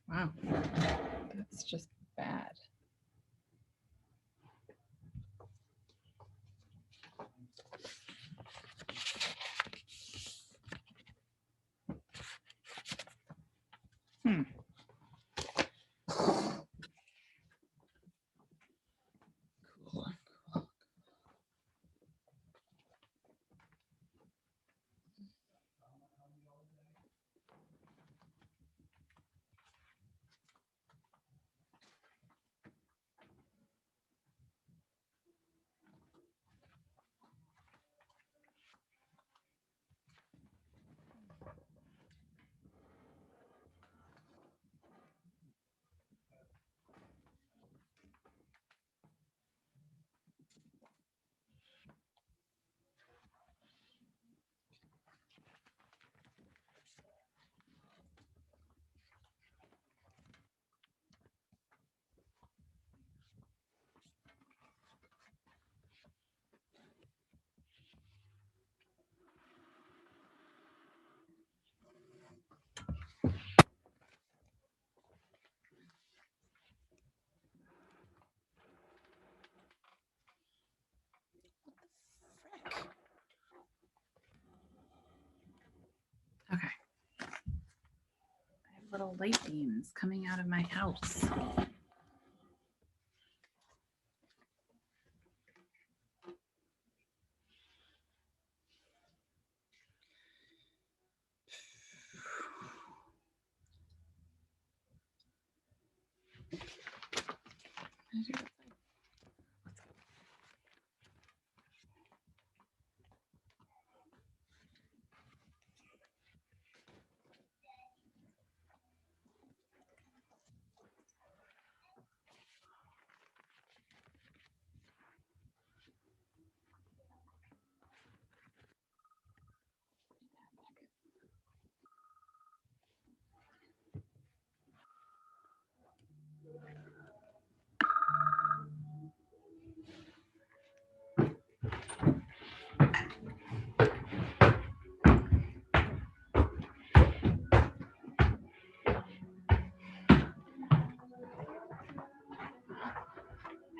Wow, that's just bad. Cool. Okay. I have little light beams coming out of my house.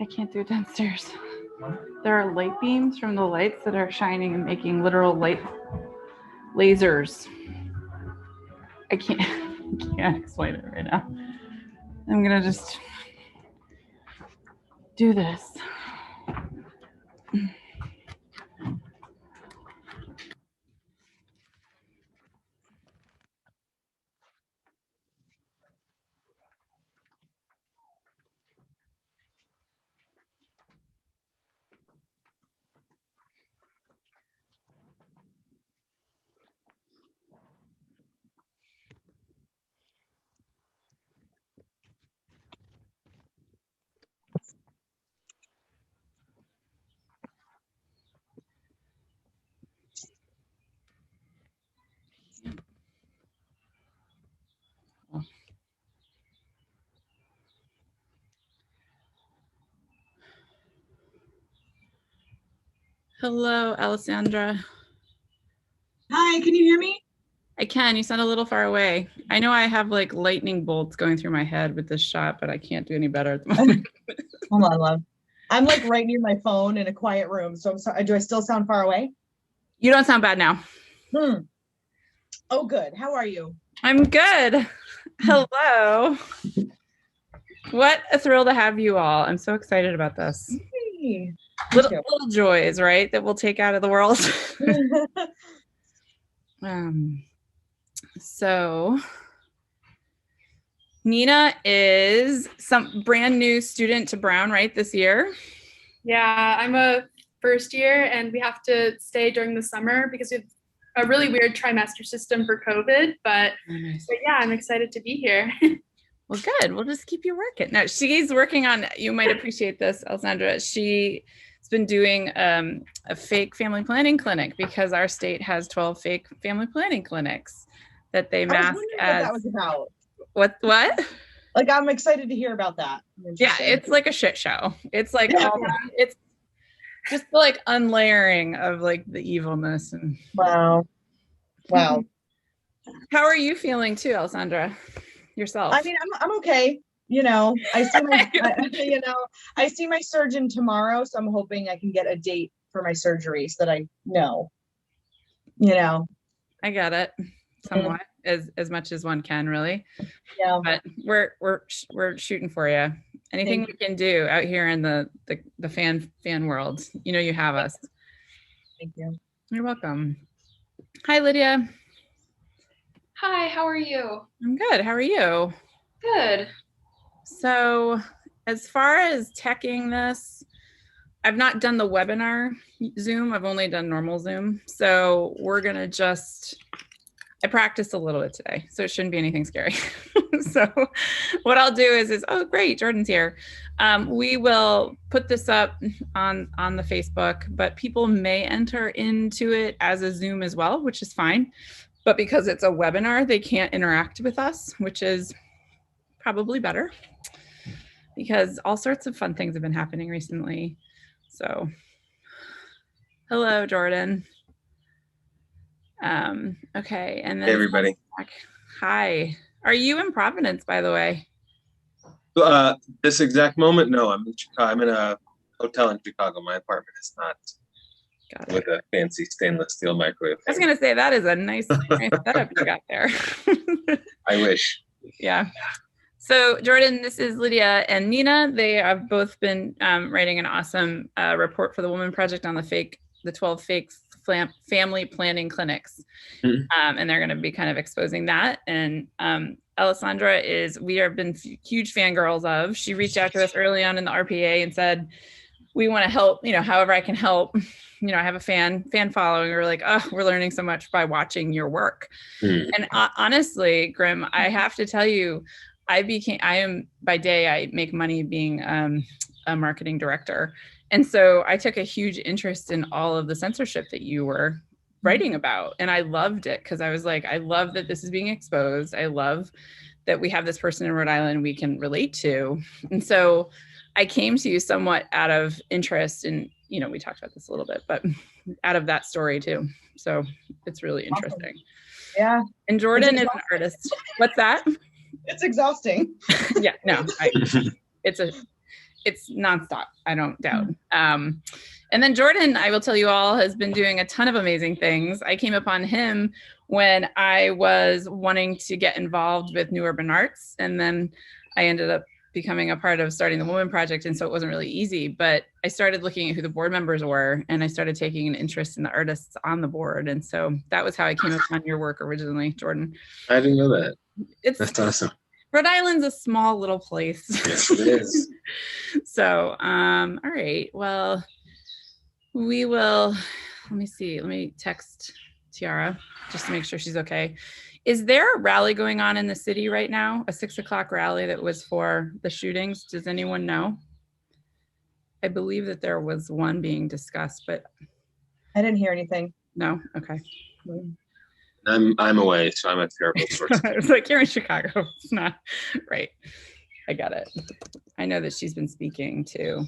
I can't do it downstairs. There are light beams from the lights that are shining and making literal light lasers. I can't explain it right now. I'm gonna just do this. Hello, Alessandra. Hi, can you hear me? I can. You sound a little far away. I know I have like lightning bolts going through my head with this shot, but I can't do any better at the moment. Hold on, love. I'm like right near my phone in a quiet room, so I'm sorry. Do I still sound far away? You don't sound bad now. Oh, good. How are you? I'm good. Hello. What a thrill to have you all. I'm so excited about this. Hey. Little joys, right? That we'll take out of the world. So Nina is some brand new student to Brown, right, this year? Yeah, I'm a first year and we have to stay during the summer because we have a really weird trimester system for COVID, but yeah, I'm excited to be here. Well, good. We'll just keep you working. No, she's working on, you might appreciate this, Alessandra. She's been doing a fake family planning clinic because our state has 12 fake family planning clinics that they mask as. What that was about. What? Like, I'm excited to hear about that. I'm Yeah, interested. it's like a shit show. It's like Yeah. it's just the like unlayering of like the evilness. And Wow. Wow. how are you feeling too, Alessandra? Yourself? I mean, I'm okay. I see I see my surgeon tomorrow, so I'm hoping I can get a date for my surgery so that I know. I get it somewhat, as much as one can, really. Yeah. But we're shooting for you. Anything we can do out here in the fan world, you have us. Thank you. You're welcome. Hi, Lydia. Hi, how are you? I'm good. How are you? Good. So, as far as teching this, I've not done the webinar Zoom. I've only done normal Zoom. So we're going to I practiced a little bit today, so it shouldn't be anything scary. So what I'll do is, oh, great, Jordan's here. We will put this up on the Facebook, but people may enter into it as a Zoom as well, which is fine. But because it's a webinar, they can't interact with us, which is probably better because all sorts of fun things have been happening recently. So hello, Jordan. Okay, and then hey everybody. Hi. Are you in Providence, by the way? This exact moment, no. I'm in Chicago. I'm in a hotel in Chicago. My apartment is not with a fancy stainless steel microwave. I was gonna say that is a nice setup you got there. I wish. Yeah. So Jordan, this is Lydia and Nina. They have both been writing an awesome report for the Woman Project on the 12 fake family planning clinics. Mm-hmm. And they're going to be kind of exposing that. And Alessandra we have been huge fangirls of. She reached out to us early on in the RPA and said, we want to help, however I can help. I have a fan following. We're like, oh, we're learning so much by watching your work. Mm-hmm. And honestly, Grim, I have to tell you, I am by day, I make money being a marketing director. And so I took a huge interest in all of the censorship that you were writing about. And I loved it because I was like, I love that this is being exposed. I love that we have this person in Rhode Island we can relate to. And so I came to you somewhat out of interest in, we talked about this a little bit, but out of that story too. So it's really interesting. Awesome. Yeah. And Jordan is an artist. What's that? It's exhausting. Yeah, no, it's nonstop. I don't doubt. And then Jordan, I will tell you all, has been doing a ton of amazing things. I came upon him when I was wanting to get involved with New Urban Arts. And then I ended up becoming a part of starting the Woman Project. And so it wasn't really easy, but I started looking at who the board members were and I started taking an interest in the artists on the board. And so that was how I came upon your work originally, Jordan. I didn't know that. That's awesome. Rhode Island's a small little place. Yes, it is. So, all right. Well, we will, let me text Tiara just to make sure she's okay. Is there a rally going on in the city right now? A 6 o'clock rally that was for the shootings? Does anyone know? I believe that there was one being discussed, but I didn't hear anything. No? Okay. I'm away, so I'm a terrible source. I was like, you're in Chicago. It's not right. I got it. I know that she's been speaking too.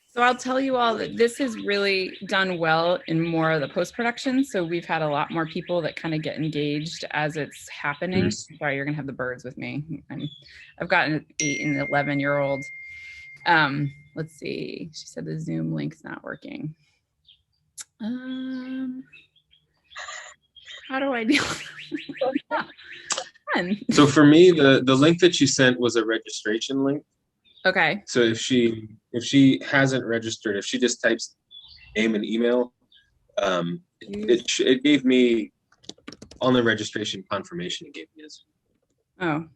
So I'll tell you all that this has really done well in more of the post-production. So we've had a lot more people that kind of get engaged as it's happening. Sorry, you're gonna have the birds with me. I've got an 8 and 11-year-old. Let's see, she said the Zoom link's not working. How do I deal with that? So for me, the link that you sent was a registration link. Okay. So if she hasn't registered, if she just types name and email, it gave me on the registration confirmation. It gave me this. Oh.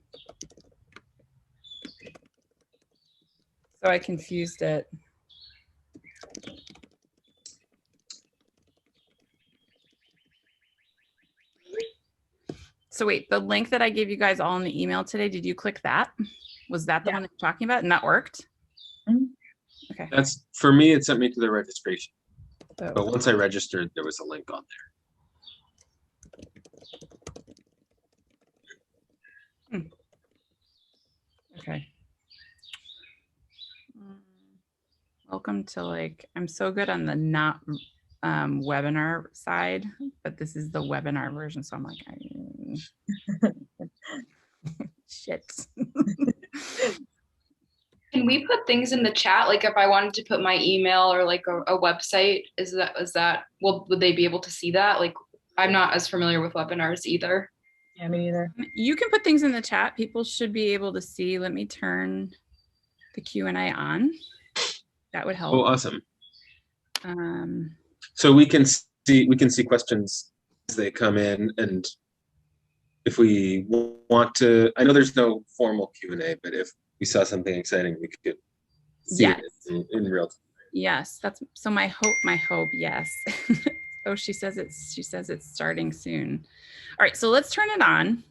So I confused it. So wait, the link that I gave you guys all in the email today, did you click that? Was that the one that you're talking about? And that worked? Okay. That's, for me, it sent me to the registration. So, But once I registered, there was a link on okay. Welcome to I'm so good on the not webinar side, but this is the webinar version. So I'm like, shit. Can we put things in the chat? Like if I wanted to put my email or like a website, would they be able to see that? Like I'm not as familiar with webinars either. Yeah, me neither. You can put things in the chat. People should be able to see. Let me turn the Q&A on. That would help. Oh, awesome. Um, So we can see questions as they come in, and if we want to, I know there's no formal Q&A, but if we saw something exciting, we could see Yes. it in real time. yes, that's so my hope, yes. Oh, she says it's starting soon. All right, so let's turn it on.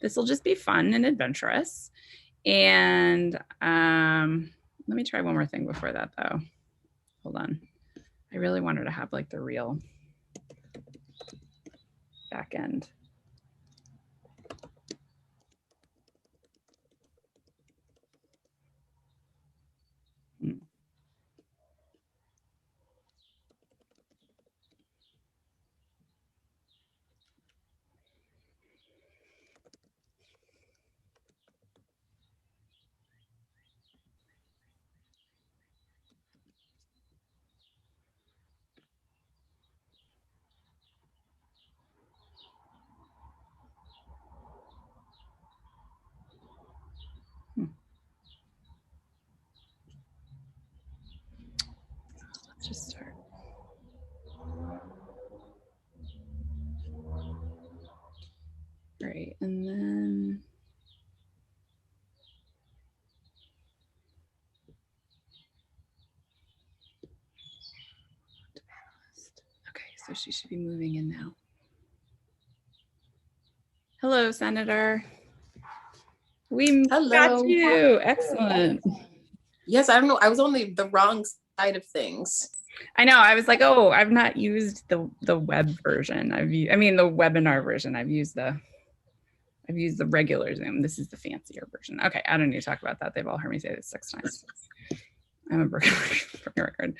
This will just be fun and adventurous. And let me try one more thing before that though. Hold on. I really wanted to have like the real back end. Let's just start. Great, and then okay, so she should be moving in now. Hello, Senator. We got Hello. you. Excellent. Yes, I don't know. I was on the wrong side of things. I know. I was like, oh, I've not used the web version. I mean the webinar version. I've used the regular Zoom. This is the fancier version. Okay, I don't need to talk about that. They've all heard me say this 6 times. I'm a broken record.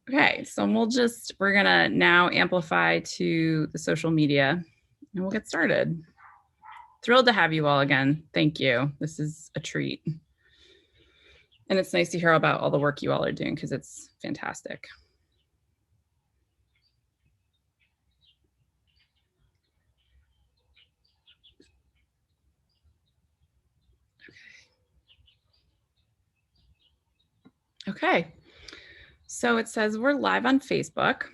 Okay, so we're gonna now amplify to the social media and we'll get started. Thrilled to have you all again. Thank you. This is a treat. And it's nice to hear about all the work you all are doing because it's fantastic. Okay, so it says we're live on Facebook.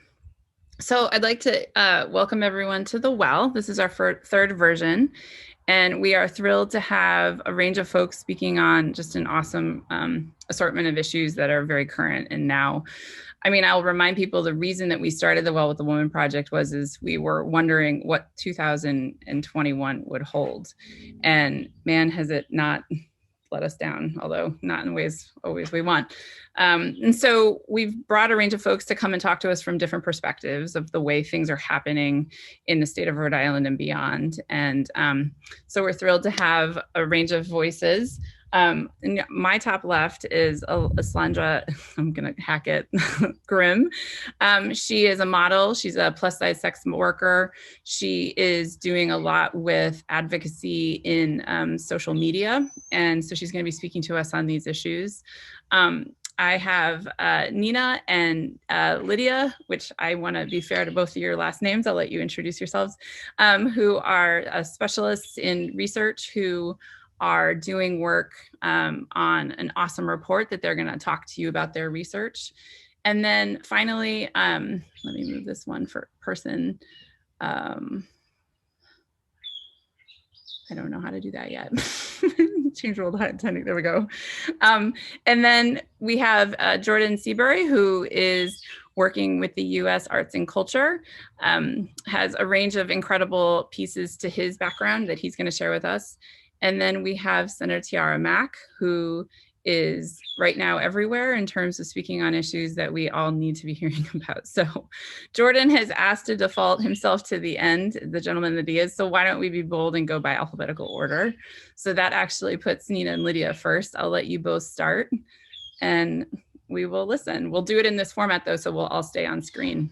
So I'd like to welcome everyone to The Well. This is our third version, and we are thrilled to have a range of folks speaking on just an awesome assortment of issues that are very current and now. I mean, I'll remind people the reason that we started the Well with the Woman project is we were wondering what 2021 would hold. And man, has it not let us down, although not in ways always we want. And so we've brought a range of folks to come and talk to us from different perspectives of the way things are happening in the state of Rhode Island and beyond. And so we're thrilled to have a range of voices. And my top left is Aslandra, I'm gonna hack it, Grimm. She is a model, she's a plus size sex worker. She is doing a lot with advocacy in social media. And so she's gonna be speaking to us on these issues. I have Nina and Lydia, which I wanna be fair to both of your last names. I'll let you introduce yourselves, who are specialists in research who are doing work on an awesome report that they're gonna talk to you about their research. And then finally, let me move this one for person. I don't know how to do that yet. Change world attending, there we go. And then we have Jordan Seabury, who is working with the US Arts and Culture, has a range of incredible pieces to his background that he's gonna share with us. And then we have Senator Tiara Mack, who is right now everywhere in terms of speaking on issues that we all need to be hearing about. So Jordan has asked to default himself to the end, the gentleman that he is. So why don't we be bold and go by alphabetical order? So that actually puts Nina and Lydia first. I'll let you both start and we will listen. We'll do it in this format though, so we'll all stay on screen.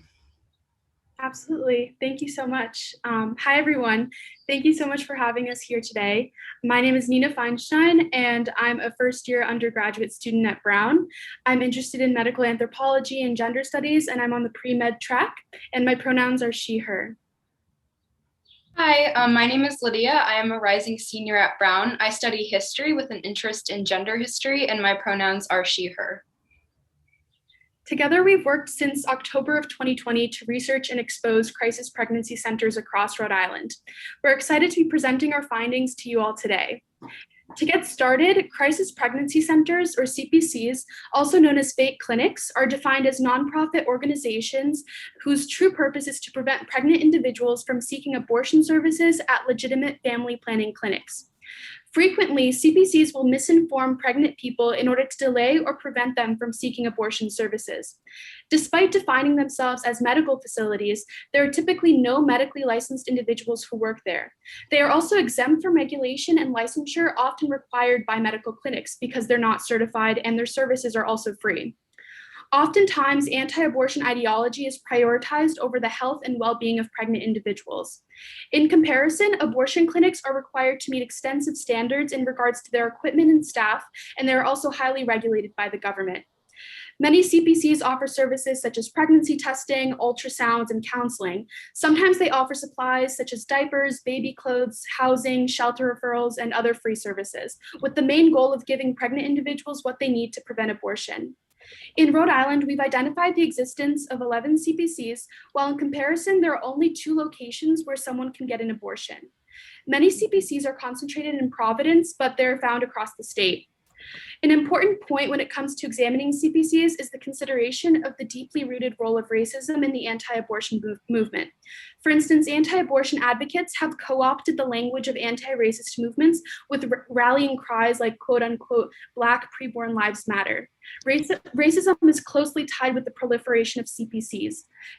Absolutely. Thank you so much. Hi, everyone. Thank you so much for having us here today. My name is Nina Feinstein, and I'm a first-year undergraduate student at Brown. I'm interested in medical anthropology and gender studies, and I'm on the pre-med track, and my pronouns are she, her. Hi, my name is Lydia. I am a rising senior at Brown. I study history with an interest in gender history, and my pronouns are she, her. Together, we've worked since October of 2020 to research and expose crisis pregnancy centers across Rhode Island. We're excited to be presenting our findings to you all today. To get started, crisis pregnancy centers, or CPCs, also known as fake clinics, are defined as nonprofit organizations whose true purpose is to prevent pregnant individuals from seeking abortion services at legitimate family planning clinics. Frequently, CPCs will misinform pregnant people in order to delay or prevent them from seeking abortion services. Despite defining themselves as medical facilities, there are typically no medically licensed individuals who work there. They are also exempt from regulation and licensure often required by medical clinics because they're not certified and their services are also free. Oftentimes, anti-abortion ideology is prioritized over the health and well-being of pregnant individuals. In comparison, abortion clinics are required to meet extensive standards in regards to their equipment and staff, and they are also highly regulated by the government. Many CPCs offer services such as pregnancy testing, ultrasounds, and counseling. Sometimes they offer supplies such as diapers, baby clothes, housing, shelter referrals, and other free services, with the main goal of giving pregnant individuals what they need to prevent abortion. In Rhode Island, we've identified the existence of 11 CPCs, while in comparison, there are only 2 locations where someone can get an abortion. Many CPCs are concentrated in Providence, but they're found across the state. An important point when it comes to examining CPCs is the consideration of the deeply rooted role of racism in the anti-abortion movement. For instance, anti-abortion advocates have co-opted the language of anti-racist movements with rallying cries like quote unquote, Black preborn lives matter. Racism is closely tied with the proliferation of CPCs.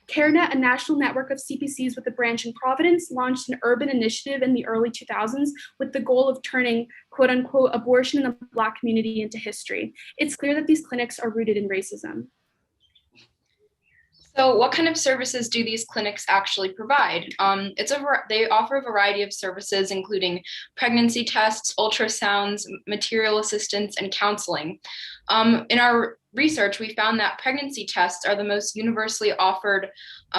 CareNet, a national network of CPCs with a branch in Providence, launched an urban initiative in the early 2000s with the goal of turning quote unquote abortion in the Black community into history. It's clear that these clinics are rooted in racism. So what kind of services do these clinics actually provide? They offer a variety of services, including pregnancy tests, ultrasounds, material assistance, and counseling. In our research, we found that pregnancy tests are the most universally offered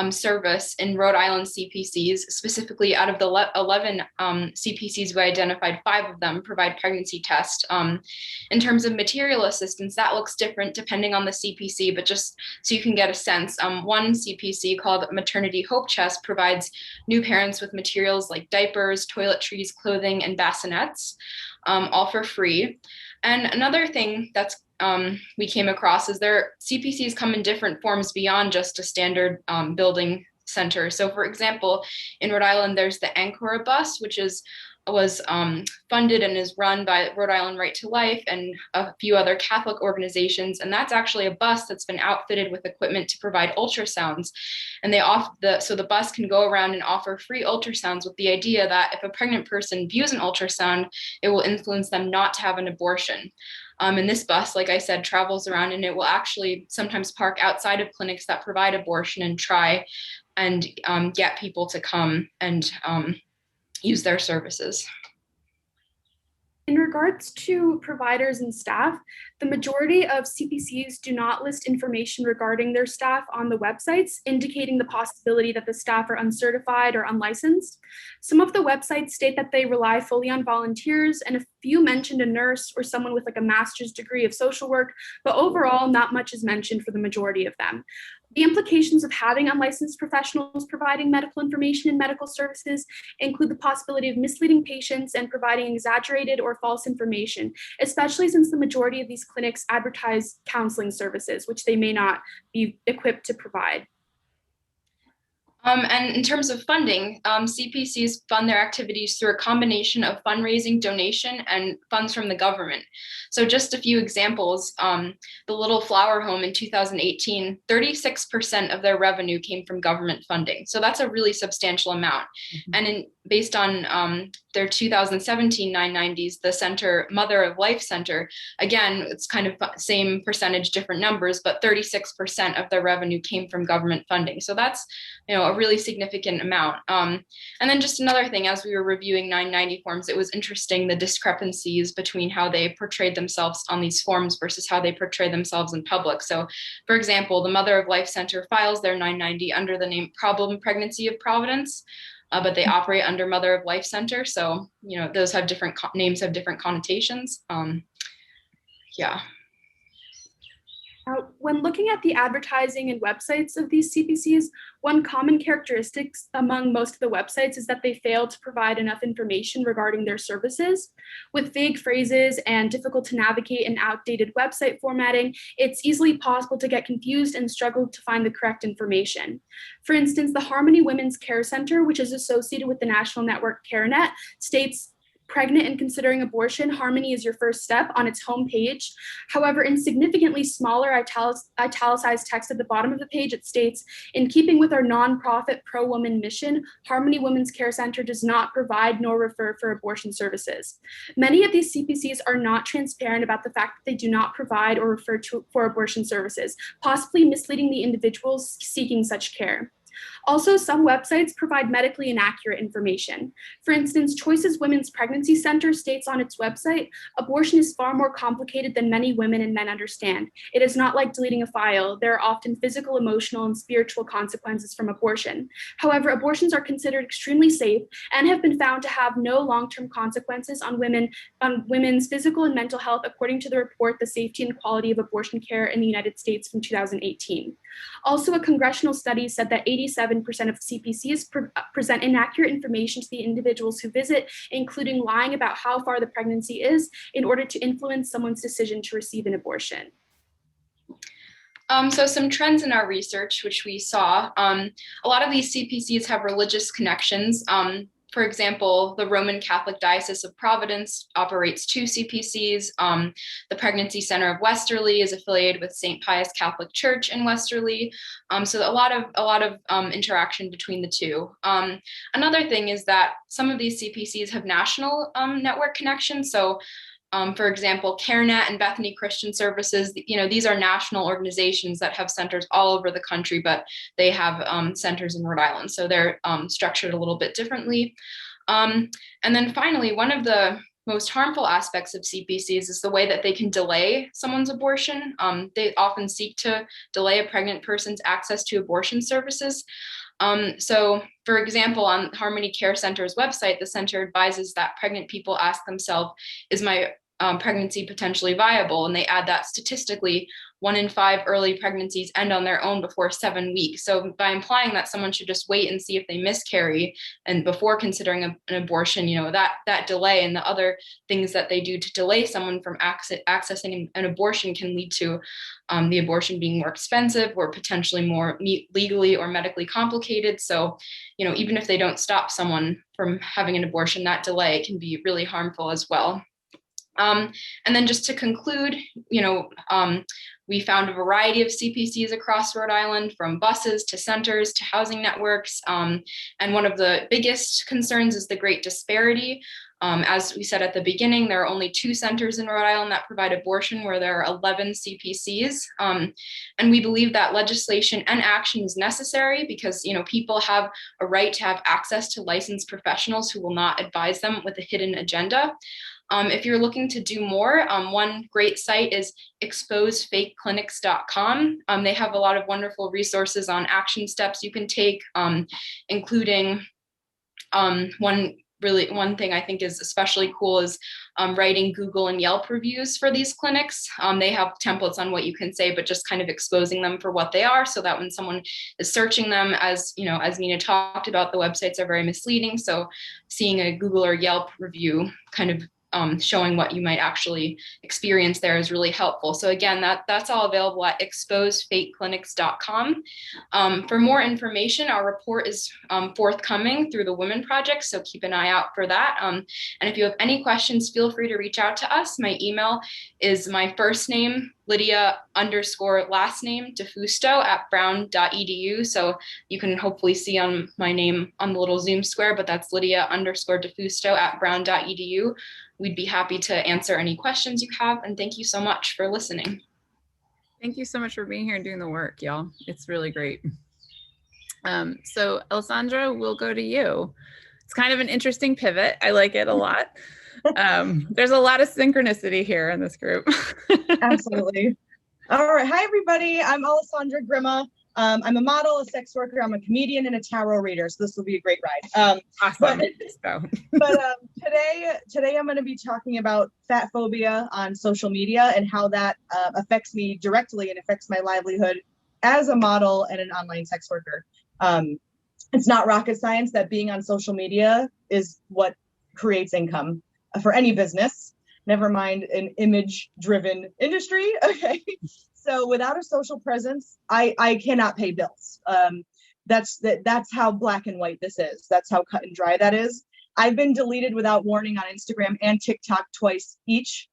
service in Rhode Island CPCs. Specifically, out of the 11 CPCs, we identified 5 of them provide pregnancy tests. In terms of material assistance, that looks different depending on the CPC, but just so you can get a sense, one CPC called Maternity Hope Chest provides new parents with materials like diapers, toiletries, clothing, and bassinets, all for free. And another thing that's we came across is their CPCs come in different forms beyond just a standard building center. So for example, in Rhode Island, there's the Ancora bus, which was funded and is run by Rhode Island Right to Life and a few other Catholic organizations. And that's actually a bus that's been outfitted with equipment to provide ultrasounds. And so the bus can go around and offer free ultrasounds with the idea that if a pregnant person views an ultrasound, it will influence them not to have an abortion. And this bus, like I said, travels around, and it will actually sometimes park outside of clinics that provide abortion and try and get people to come and use their services. In regards to providers and staff, the majority of CPCs do not list information regarding their staff on the websites, indicating the possibility that the staff are uncertified or unlicensed. Some of the websites state that they rely fully on volunteers, and a few mentioned a nurse or someone with like a master's degree of social work, but overall, not much is mentioned for the majority of them. The implications of having unlicensed professionals providing medical information and medical services include the possibility of misleading patients and providing exaggerated or false information, especially since the majority of these clinics advertise counseling services, which they may not be equipped to provide. And in terms of funding, CPCs fund their activities through a combination of fundraising, donation, and funds from the government. So just a few examples, the Little Flower Home in 2018, 36% of their revenue came from government funding. So that's a really substantial amount. And based on their 2017 990s, the center, Mother of Life Center, again, it's kind of same percentage, different numbers, but 36% of their revenue came from government funding. So that's, a really significant amount. And then just another thing, as we were reviewing 990 forms, it was interesting the discrepancies between how they portrayed themselves on these forms versus how they portray themselves in public. So, for example, the Mother of Life Center files their 990 under the name Problem Pregnancy of Providence, but they operate under Mother of Life Center. So, those have different names, have different connotations. Yeah. When looking at the advertising and websites of these CPCs, one common characteristic among most of the websites is that they fail to provide enough information regarding their services. With vague phrases and difficult to navigate and outdated website formatting, it's easily possible to get confused and struggle to find the correct information. For instance, the Harmony Women's Care Center, which is associated with the national network CareNet, states, "Pregnant and considering abortion, Harmony is your first step" on its homepage. However, in significantly smaller italicized text at the bottom of the page, it states, "In keeping with our nonprofit pro-woman mission, Harmony Women's Care Center does not provide nor refer for abortion services." Many of these CPCs are not transparent about the fact that they do not provide or refer for abortion services, possibly misleading the individuals seeking such care. Also, some websites provide medically inaccurate information. For instance, Choices Women's Pregnancy Center states on its website, "Abortion is far more complicated than many women and men understand. It is not like deleting a file. There are often physical, emotional, and spiritual consequences from abortion. However, abortions are considered extremely safe and have been found to have no long-term consequences on women's physical and mental health, according to the report, The Safety and Quality of Abortion Care in the United States from 2018. Also, a congressional study said that 87% of CPCs present inaccurate information to the individuals who visit, including lying about how far the pregnancy is in order to influence someone's decision to receive an abortion. So some trends in our research, which we saw, a lot of these CPCs have religious connections. For example, the Roman Catholic Diocese of Providence operates 2 CPCs. The Pregnancy Center of Westerly is affiliated with St. Pius Catholic Church in Westerly. So a lot of interaction between the two. Another thing is that some of these CPCs have national network connections. So for example, CareNet and Bethany Christian Services, these are national organizations that have centers all over the country, but they have centers in Rhode Island. So they're structured a little bit differently. And then finally, one of the most harmful aspects of CPCs is the way that they can delay someone's abortion. They often seek to delay a pregnant person's access to abortion services. So, for example, on Harmony Care Center's website, the center advises that pregnant people ask themselves, "Is my pregnancy potentially viable?" And they add that statistically, 1 in 5 early pregnancies end on their own before 7 weeks. So by implying that someone should just wait and see if they miscarry and before considering an abortion, that delay and the other things that they do to delay someone from accessing an abortion can lead to the abortion being more expensive or potentially more legally or medically complicated. So, even if they don't stop someone from having an abortion, that delay can be really harmful as well. And then just to conclude, we found a variety of CPCs across Rhode Island, from buses to centers to housing networks. And one of the biggest concerns is the great disparity. As we said at the beginning, there are only 2 centers in Rhode Island that provide abortion, where there are 11 CPCs. And we believe that legislation and action is necessary because, people have a right to have access to licensed professionals who will not advise them with a hidden agenda. If you're looking to do more, one great site is exposefakeclinics.com. They have a lot of wonderful resources on action steps you can take, including one thing I think is especially cool is writing Google and Yelp reviews for these clinics. They have templates on what you can say, but just kind of exposing them for what they are, so that when someone is searching them, as Nina talked about, the websites are very misleading. So seeing a Google or Yelp review kind of showing what you might actually experience there is really helpful. So again, that's all available at exposedfateclinics.com. For more information, our report is forthcoming through the Women Project, so keep an eye out for that. And if you have any questions, feel free to reach out to us. My email is my first name, Lydia_last name, DeFusto @brown.edu. So you can hopefully see on my name on the little Zoom square, but that's Lydia_DeFusto @brown.edu. We'd be happy to answer any questions you have. And thank you so much for listening. Thank you so much for being here and doing the work, y'all. It's really great. So Alessandra, we'll go to you. It's kind of an interesting pivot. I like it a lot. There's a lot of synchronicity here in this group. Absolutely. All right. Hi, everybody. I'm Alessandra Grima. I'm a model, a sex worker. I'm a comedian and a tarot reader. So this will be a great ride. Awesome. Today I'm going to be talking about fat phobia on social media and how that affects me directly and affects my livelihood as a model and an online sex worker. It's not rocket science that being on social media is what creates income for any business, never mind an image-driven industry. Okay. So without a social presence, I cannot pay bills. That's how black and white this is. That's how cut and dry that is. I've been deleted without warning on Instagram and TikTok twice each,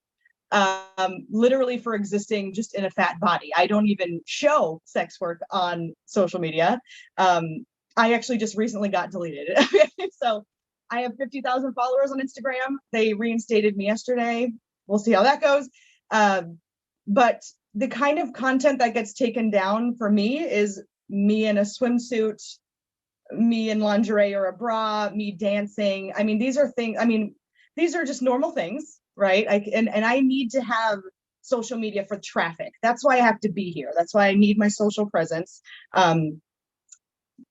literally for existing just in a fat body. I don't even show sex work on social media. I actually just recently got deleted. So I have 50,000 followers on Instagram. They reinstated me yesterday. We'll see how that goes. But the kind of content that gets taken down for me is me in a swimsuit, me in lingerie or a bra, me dancing. I mean, these are just normal things, right? And I need to have social media for traffic. That's why I have to be here. That's why I need my social presence.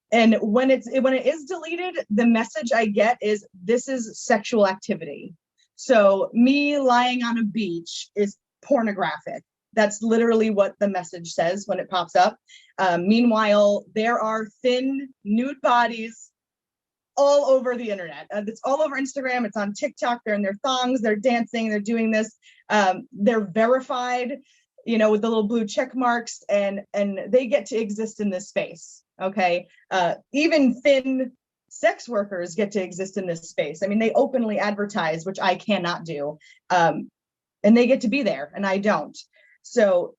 And when it is deleted, the message I get is this is sexual activity. So me lying on a beach is pornographic. That's literally what the message says when it pops up. Meanwhile, there are thin nude bodies all over the internet. It's all over Instagram. It's on TikTok. They're in their thongs. They're dancing. They're doing this. They're verified, with the little blue check marks, and they get to exist in this space. Okay. Even thin sex workers get to exist in this space. I mean, they openly advertise, which I cannot do. And they get to be there, and I don't. So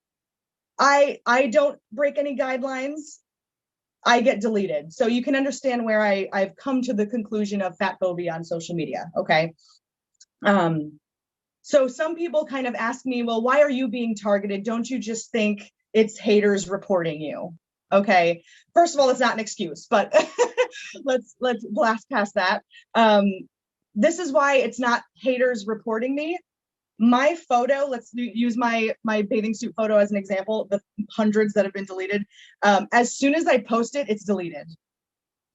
I don't break any guidelines. I get deleted. So you can understand where I've come to the conclusion of fat phobia on social media. Okay. So some people kind of ask me, well, why are you being targeted? Don't you just think it's haters reporting you? Okay. First of all, it's not an excuse, but let's blast past that. This is why it's not haters reporting me. My photo, let's use my bathing suit photo as an example, the hundreds that have been deleted. As soon as I post it, it's deleted.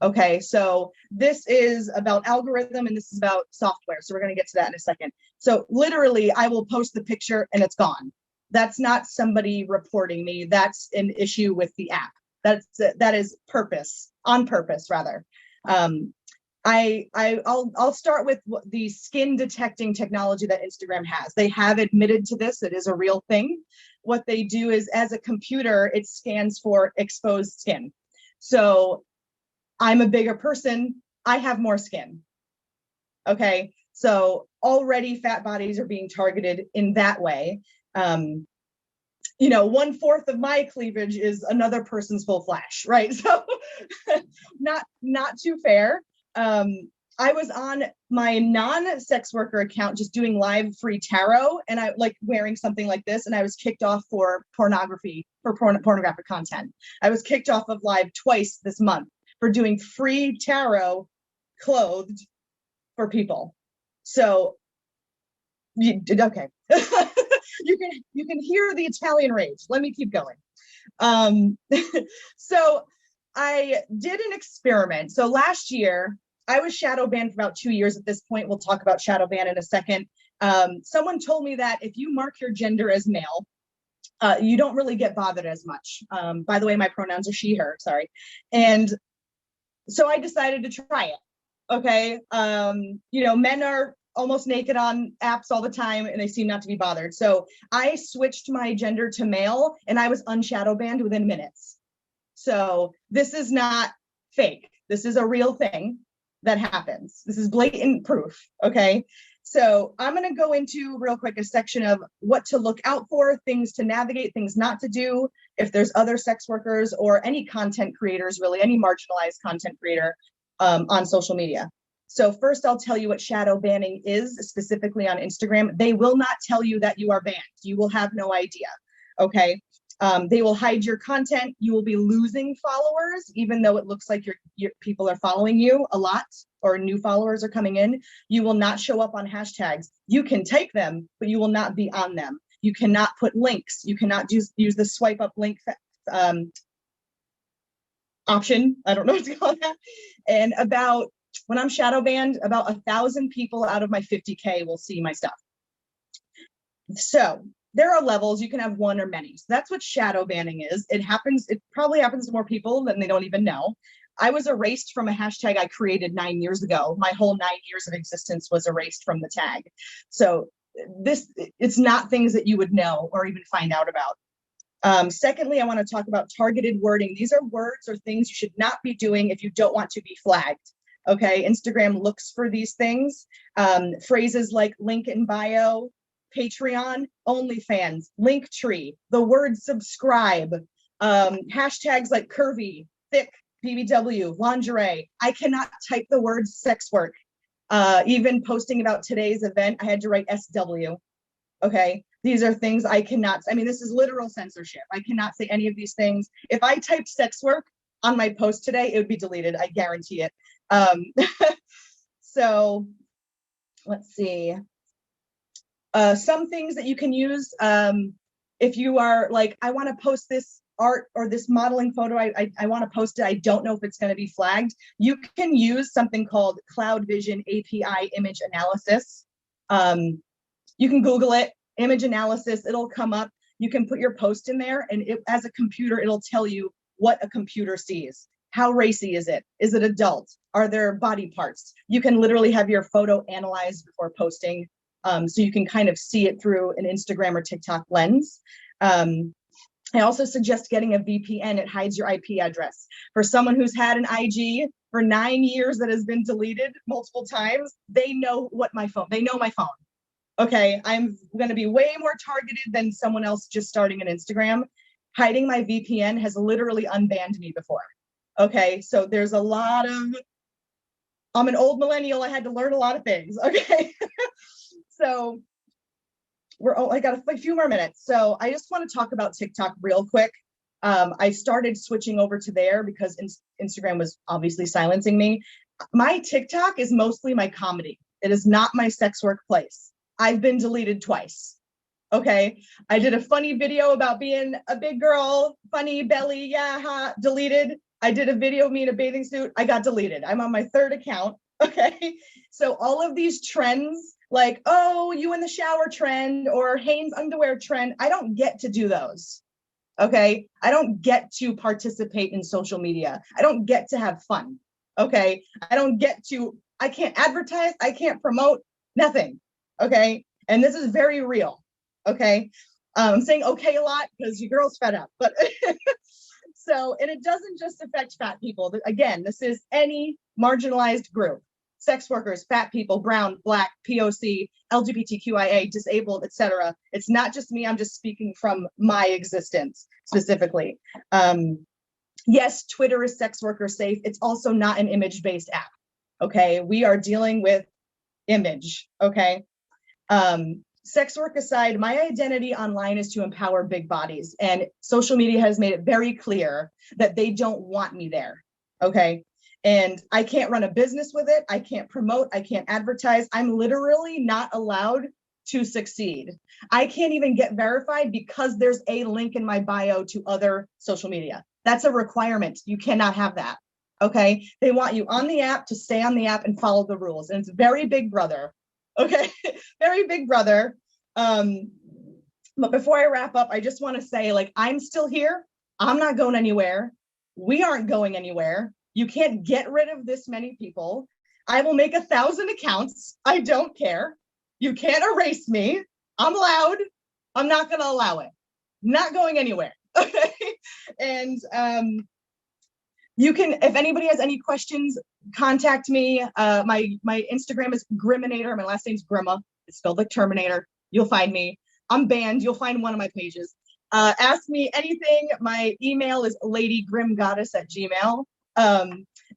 Okay, so this is about algorithm and this is about software. So we're going to get to that in a second. So literally, I will post the picture and it's gone. That's not somebody reporting me. That's an issue with the app. That is on purpose rather. I'll start with the skin detecting technology that Instagram has. They have admitted to this. It is a real thing. What they do is, as a computer, it scans for exposed skin. So I'm a bigger person. I have more skin. Okay. So already fat bodies are being targeted in that way. 1/4 of my cleavage is another person's full flash, right? So not too fair. I was on my non-sex worker account just doing live free tarot, and I like wearing something like this, and I was kicked off for pornographic content. I was kicked off of live twice this month for doing free tarot clothed for people. So okay. you can hear the Italian rage. Let me keep going. So I did an experiment. So last year, I was shadow banned for about 2 years at this point. We'll talk about shadow ban in a second. Someone told me that if you mark your gender as male, you don't really get bothered as much. By the way, my pronouns are she, her, sorry. And so I decided to try it. Okay. Men are almost naked on apps all the time and they seem not to be bothered. So I switched my gender to male and I was unshadow banned within minutes. So this is not fake. This is a real thing that happens. This is blatant proof, okay? So I'm gonna go into real quick a section of what to look out for, things to navigate, things not to do, if there's other sex workers or any content creators, really any marginalized content creator on social media. So first I'll tell you what shadow banning is specifically on Instagram. They will not tell you that you are banned. You will have no idea, okay? They will hide your content. You will be losing followers, even though it looks like your people are following you a lot or new followers are coming in. You will not show up on hashtags. You can take them, but you will not be on them. You cannot put links. You cannot use the swipe up link option. I don't know what to call that. And when I'm shadow banned, about 1,000 people out of my 50K will see my stuff. So there are levels. You can have one or many. So that's what shadow banning is. It probably happens to more people than they don't even know. I was erased from a hashtag I created 9 years ago. My whole 9 years of existence was erased from the tag. So it's not things that you would know or even find out about. Secondly, I want to talk about targeted wording. These are words or things you should not be doing if you don't want to be flagged. Okay, Instagram looks for these things. Phrases like link in bio, Patreon, OnlyFans, Linktree, the word subscribe, hashtags like curvy, thick, BBW, lingerie. I cannot type the word sex work. Even posting about today's event, I had to write SW. Okay, these are things I cannot, this is literal censorship. I cannot say any of these things. If I typed sex work on my post today, it would be deleted. I guarantee it. So let's see. Some things that you can use if you are like, I want to post this art or this modeling photo, I want to post it. I don't know if it's going to be flagged. You can use something called Cloud Vision API image analysis. You can Google it, image analysis, it'll come up. You can put your post in there and as a computer, it'll tell you what a computer sees. How racy is it? Is it adult? Are there body parts? You can literally have your photo analyzed before posting. So you can kind of see it through an Instagram or TikTok lens. I also suggest getting a VPN. It hides your IP address. For someone who's had an IG for 9 years that has been deleted multiple times, they know my phone. Okay, I'm going to be way more targeted than someone else just starting an Instagram. Hiding my VPN has literally unbanned me before. Okay, so there's a lot of, I'm an old millennial. I had to learn a lot of things. Okay. So I got a few more minutes. So I just want to talk about TikTok real quick. I started switching over to there because Instagram was obviously silencing me. My TikTok is mostly my comedy. It is not my sex work place. I've been deleted twice. Okay. I did a funny video about being a big girl, funny belly, yeah, ha, deleted. I did a video of me in a bathing suit. I got deleted. I'm on my third account. Okay. So all of these trends, like, oh, you in the shower trend or Hanes underwear trend, I don't get to do those. Okay. I don't get to participate in social media. I don't get to have fun. Okay. I can't advertise. I can't promote, nothing. Okay. And this is very real. Okay. I'm saying okay a lot because your girl's fed up, but so, and it doesn't just affect fat people. Again, this is any marginalized group. Sex workers, fat people, brown, black, POC, LGBTQIA, disabled, etc. It's not just me. I'm just speaking from my existence specifically. Yes, Twitter is sex worker safe. It's also not an image-based app. Okay, we are dealing with image. Okay, sex work aside, my identity online is to empower big bodies, and social media has made it very clear that they don't want me there. Okay. And I can't run a business with it. I can't promote. I can't advertise. I'm literally not allowed to succeed. I can't even get verified because there's a link in my bio to other social media. That's a requirement. You cannot have that. Okay. They want you on the app to stay on the app and follow the rules. And it's very big brother. Okay. Very big brother. But before I wrap up, I just want to say, like, I'm still here. I'm not going anywhere. We aren't going anywhere. You can't get rid of this many people. I will make 1,000 accounts. I don't care. You can't erase me. I'm loud. I'm not going to allow it. Not going anywhere. Okay. And you can, if anybody has any questions, contact me. My Instagram is Griminator. My last name's Grima. It's spelled like Terminator. You'll find me. I'm banned. You'll find one of my pages. Ask me anything. My email is ladygrimgoddess@gmail.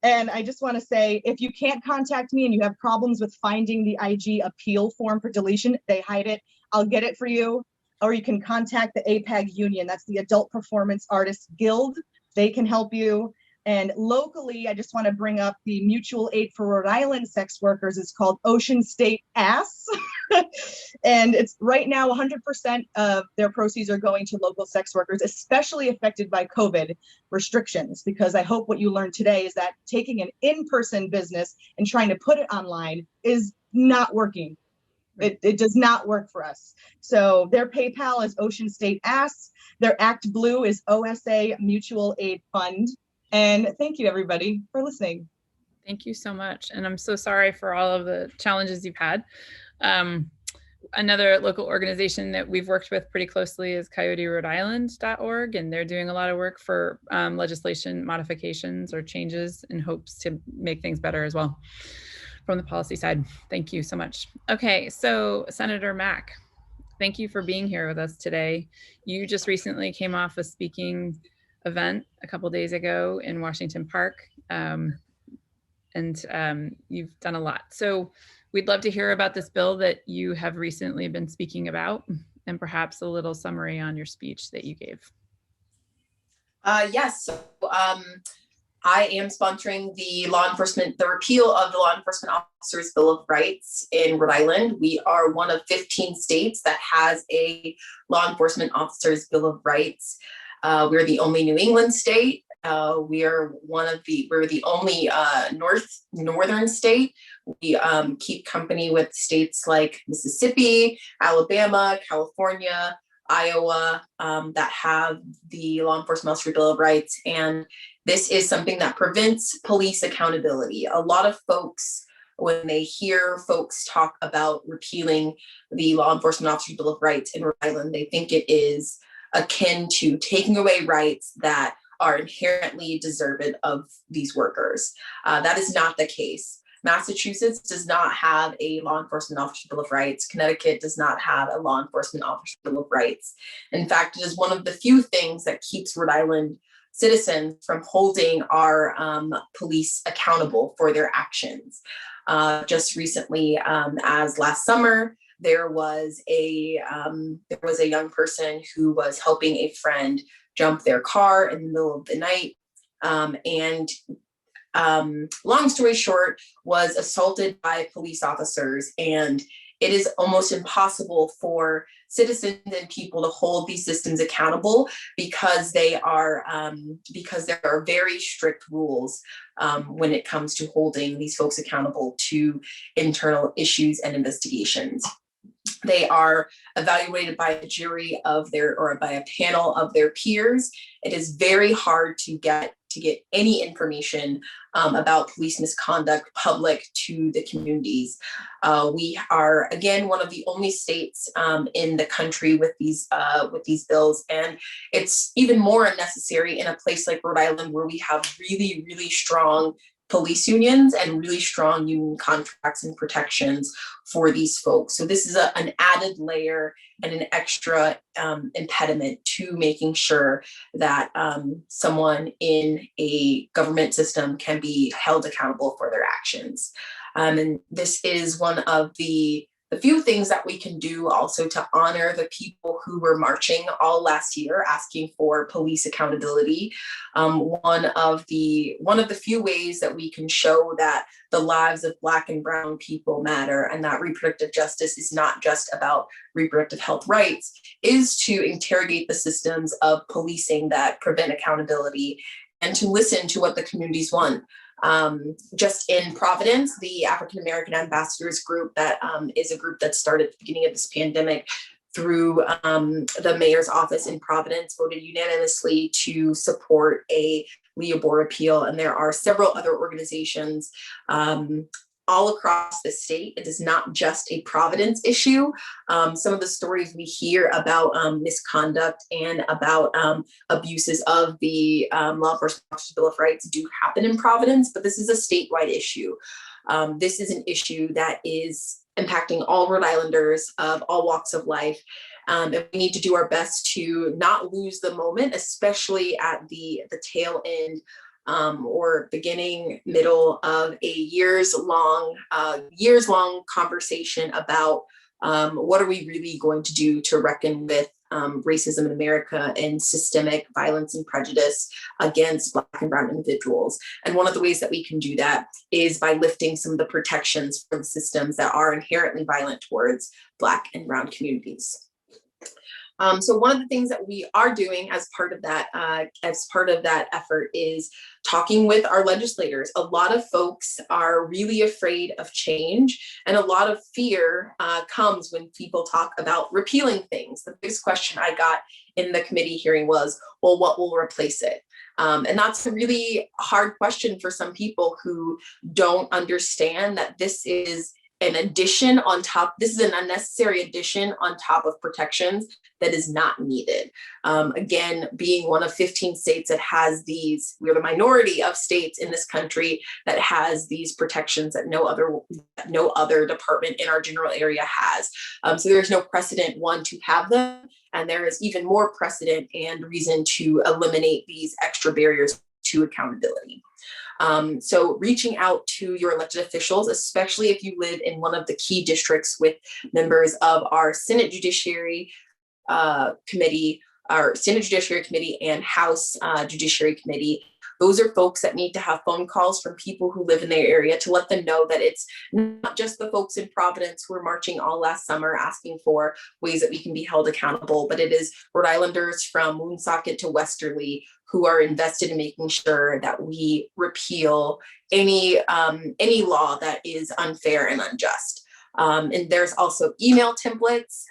And I just want to say, if you can't contact me and you have problems with finding the IG appeal form for deletion, they hide it. I'll get it for you. Or you can contact the APAG Union. That's the Adult Performance Artists Guild. They can help you. And locally, I just want to bring up the mutual aid for Rhode Island sex workers. It's called Ocean State Ass. And it's right now 100% of their proceeds are going to local sex workers, especially affected by COVID restrictions. Because I hope what you learned today is that taking an in-person business and trying to put it online is not working. It does not work for us. So their PayPal is Ocean State Ass. Their Act Blue is OSA Mutual Aid Fund. And thank you, everybody, for listening. Thank you so much. And I'm so sorry for all of the challenges you've had. Another local organization that we've worked with pretty closely is CoyoteRhodeIsland.org, and they're doing a lot of work for legislation modifications or changes in hopes to make things better as well from the policy side. Thank you so much. Okay, so Senator Mack, thank you for being here with us today. You just recently came off a speaking event a couple days ago in Washington Park, and you've done a lot. So we'd love to hear about this bill that you have recently been speaking about, and perhaps a little summary on your speech that you gave. Yes. So, I am sponsoring the repeal of the Law Enforcement Officers Bill of Rights in Rhode Island. We are one of 15 states that has a Law Enforcement Officers Bill of Rights. We're the only New England state. We're the only northern state. We keep company with states like Mississippi, Alabama, California, Iowa, that have the Law Enforcement Officer Bill of Rights. And this is something that prevents police accountability. A lot of folks, when they hear folks talk about repealing the Law Enforcement Officer Bill of Rights in Rhode Island, they think it is akin to taking away rights that are inherently deserved of these workers. That is not the case. Massachusetts does not have a Law Enforcement Officer Bill of Rights. Connecticut does not have a Law Enforcement Officer Bill of Rights. In fact, it is one of the few things that keeps Rhode Island citizens from holding our police accountable for their actions. Just recently, as last summer, there was a young person who was helping a friend jump their car in the middle of the night, and long story short, was assaulted by police officers. And it is almost impossible for citizens and people to hold these systems accountable because there are very strict rules when it comes to holding these folks accountable to internal issues and investigations. They are evaluated by a jury or by a panel of their peers. It is very hard to get any information about police misconduct public to the communities. We are, again, one of the only states in the country with these bills, and it's even more unnecessary in a place like Rhode Island, where we have really, really strong police unions and really strong union contracts and protections for these folks. So this is an added layer and an extra impediment to making sure that someone in a government system can be held accountable for their actions. And this is one of the few things that we can do also to honor the people who were marching all last year asking for police accountability. One of the few ways that we can show that the lives of Black and Brown people matter and that reproductive justice is not just about reproductive health rights is to interrogate the systems of policing that prevent accountability and to listen to what the communities want. Just in Providence, the African American Ambassadors Group, that is a group that started at the beginning of this pandemic through the mayor's office in Providence, voted unanimously to support a Leah Bohr repeal. And there are several other organizations all across the state. It is not just a Providence issue. Some of the stories we hear about misconduct and about abuses of the Law Enforcement Officers Bill of Rights do happen in Providence, but this is a statewide issue. This is an issue that is impacting all Rhode Islanders of all walks of life. And we need to do our best to not lose the moment, especially at the tail end or beginning, middle of a years-long conversation about what are we really going to do to reckon with racism in America and systemic violence and prejudice against Black and Brown individuals. And one of the ways that we can do that is by lifting some of the protections from systems that are inherently violent towards Black and Brown communities. So one of the things that we are doing as part of that effort is talking with our legislators. A lot of folks are really afraid of change, and a lot of fear comes when people talk about repealing things. The biggest question I got in the committee hearing was, well, what will replace it? And that's a really hard question for some people who don't understand that this is an addition on top. This is an unnecessary addition on top of protections that is not needed. Again, being one of 15 states that has these, we're the minority of states in this country that has these protections that no other department in our general area has. So there's no precedent, one, to have them, and there is even more precedent and reason to eliminate these extra barriers to accountability. So reaching out to your elected officials, especially if you live in one of the key districts with members of our Senate Judiciary Committee, our Senate Judiciary Committee and House Judiciary Committee. Those are folks that need to have phone calls from people who live in their area to let them know that it's not just the folks in Providence who were marching all last summer asking for ways that we can be held accountable, but it is Rhode Islanders from Woonsocket to Westerly who are invested in making sure that we repeal any law that is unfair and unjust. And there's also email templates,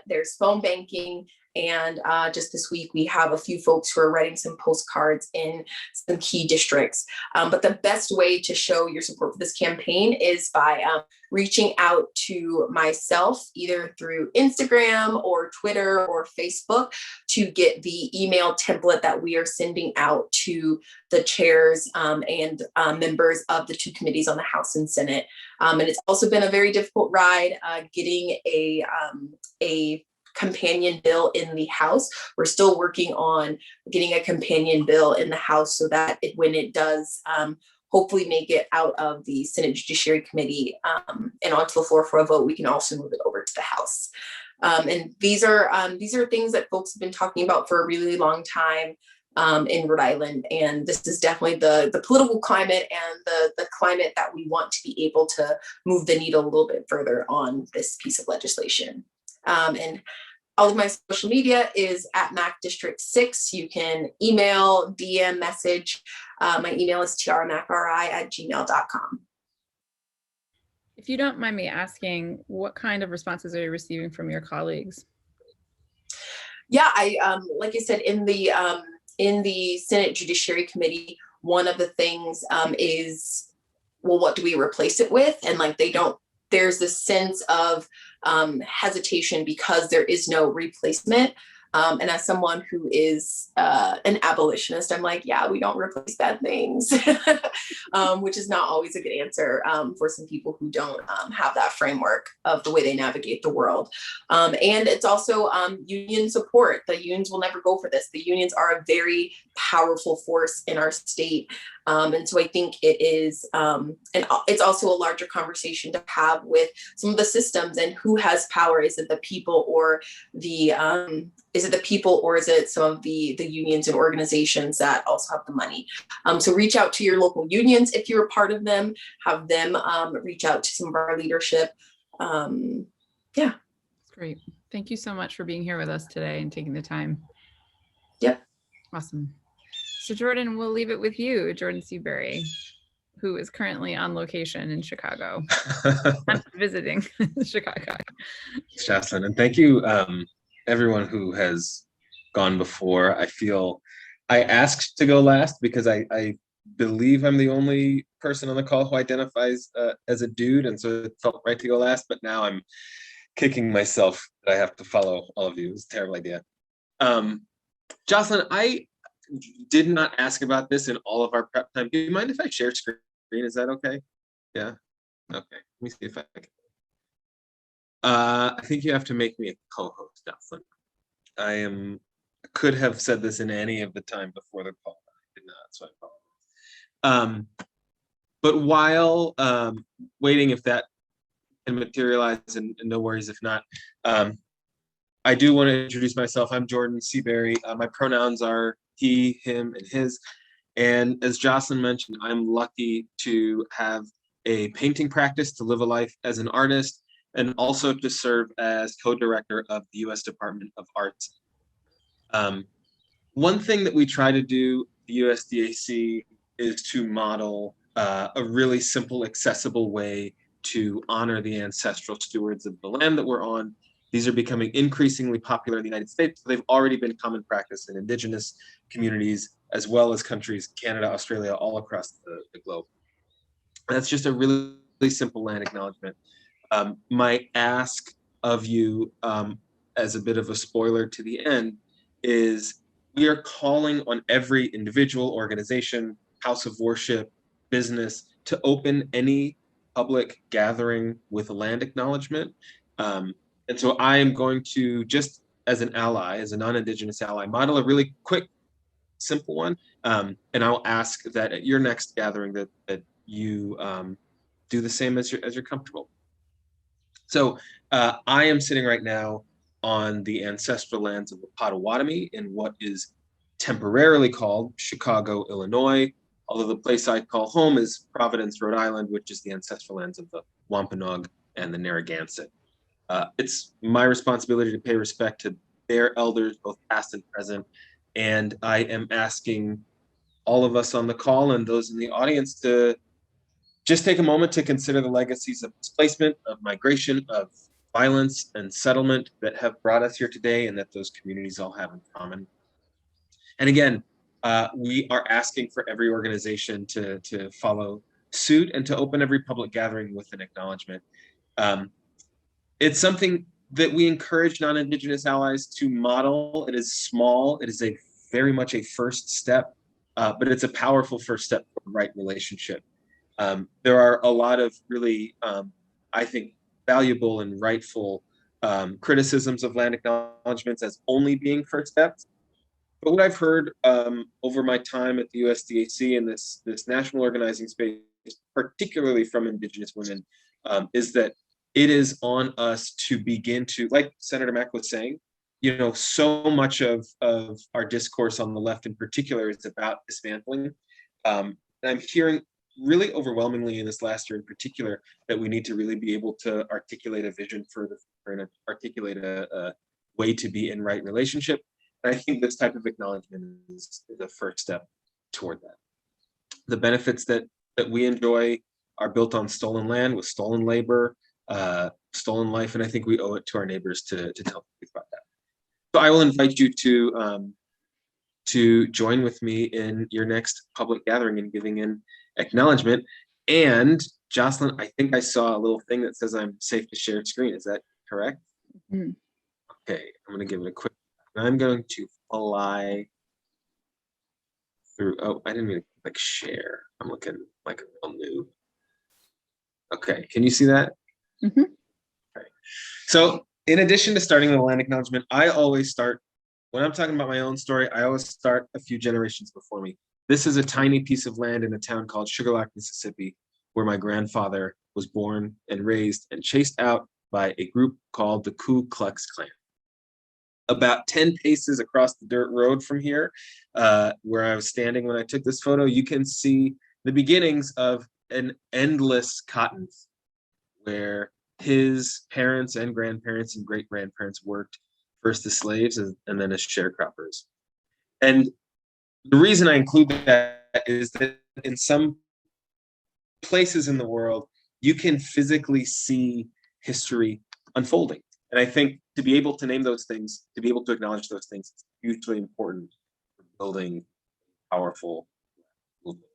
there's phone banking, and just this week we have a few folks who are writing some postcards in some key districts. But the best way to show your support for this campaign is by reaching out to myself, either through Instagram or Twitter or Facebook, to get the email template that we are sending out to the chairs and members of the two committees on the House and Senate. And it's also been a very difficult ride getting a companion bill in the House. We're still working on getting a companion bill in the House so that when it does hopefully make it out of the Senate Judiciary Committee and onto the floor for a vote, we can also move it over to the House. And these are things that folks have been talking about for a really long time in Rhode Island. And this is definitely the political climate and the climate that we want to be able to move the needle a little bit further on this piece of legislation. And all of my social media is at Mac District 6. You can email, DM, message. My email is tiaramacri@gmail.com. If you don't mind me asking, what kind of responses are you receiving from your colleagues? Yeah, like I said, in the Senate Judiciary Committee, one of the things is, well, what do we replace it with? And there's this sense of hesitation because there is no replacement. And as someone who is an abolitionist, I'm like, yeah, we don't replace bad things, which is not always a good answer for some people who don't have that framework of the way they navigate the world. And it's also union support. The unions will never go for this. The unions are a very powerful force in our state. And so I think it is, and it's also a larger conversation to have with some of the systems and who has power. Is it the people or is it some of the unions and organizations that also have the money? So reach out to your local unions if you're a part of them, have them reach out to some of our leadership. Yeah. Great. Thank you so much for being here with us today and taking the time. Yep. Awesome. So Jordan, we'll leave it with you, Jordan Seabury, who is currently on location in Chicago. I'm visiting Chicago. Jocelyn, and thank you everyone who has gone before. I feel I asked to go last because I believe I'm the only person on the call who identifies as a dude, and so it felt right to go last. But now I'm kicking myself that I have to follow all of you. It's a terrible idea. Jocelyn, I did not ask about this in all of our prep time. Do you mind if I share screen? Is that okay? Yeah. Okay. Let me see if I can. I think you have to make me a co-host, Jocelyn. I could have said this in any of the time before the call. I did not, so I apologize. But while waiting if that can materialize, and no worries if not, I do want to introduce myself. I'm Jordan Seabury. My pronouns are he, him, and his. And as Jocelyn mentioned, I'm lucky to have a painting practice, to live a life as an artist, and also to serve as co-director of the U.S. Department of Arts. One thing that we try to do at the USDAC is to model a really simple, accessible way to honor the ancestral stewards of the land that we're on. These are becoming increasingly popular in the United States. They've already been common practice in Indigenous communities, as well as countries, Canada, Australia, all across the globe. And that's just a really, really simple land acknowledgement. My ask of you, as a bit of a spoiler to the end, is we are calling on every individual, organization, house of worship, business to open any public gathering with a land acknowledgement. And so I am going to, just as an ally, as a non-Indigenous ally, model a really quick, simple one. And I'll ask that at your next gathering that you do the same as you're comfortable. So I am sitting right now on the ancestral lands of the Potawatomi in what is temporarily called Chicago, Illinois, although the place I call home is Providence, Rhode Island, which is the ancestral lands of the Wampanoag and the Narragansett. It's my responsibility to pay respect to their elders, both past and present, and I am asking all of us on the call and those in the audience to just take a moment to consider the legacies of displacement, of migration, of violence and settlement that have brought us here today and that those communities all have in common. And again, we are asking for every organization to follow suit and to open every public gathering with an acknowledgement. It's something that we encourage non-Indigenous allies to model. It is small. It is very much a first step, but it's a powerful first step for the right relationship. There are a lot of really, I think, valuable and rightful criticisms of land acknowledgements as only being first steps. But what I've heard over my time at the USDAC in this national organizing space, particularly from Indigenous women, is that it is on us to begin to, like Senator Mack was saying, you know, so much of our discourse on the left in particular is about dismantling. And I'm hearing really overwhelmingly in this last year in particular that we need to really be able to articulate a vision for and articulate a way to be in right relationship. And I think this type of acknowledgement is the first step toward that. The benefits that we enjoy are built on stolen land with stolen labor, stolen life, and I think we owe it to our neighbors to tell people about that. So I will invite you to join with me in your next public gathering and giving an acknowledgement. And Jocelyn, I think I saw a little thing that says I'm safe to share screen. Is that correct? Mm-hmm. Okay, I'm going to give it a quick. I'm going to fly through. Oh, I didn't mean to like share. I'm looking like a real noob. Okay, can you see that? Mm-hmm. Okay. So in addition to starting the land acknowledgement, I always start, when I'm talking about my own story, I always start a few generations before me. This is a tiny piece of land in a town called Sugar Lock, Mississippi, where my grandfather was born and raised and chased out by a group called the Ku Klux Klan. About 10 paces across the dirt road from here, where I was standing when I took this photo, you can see the beginnings of an endless cotton field, where his parents and grandparents and great-grandparents worked first as slaves and then as sharecroppers. And the reason I include that is that in some places in the world, you can physically see history unfolding. And I think to be able to name those things, to be able to acknowledge those things, is hugely important for building a powerful movement.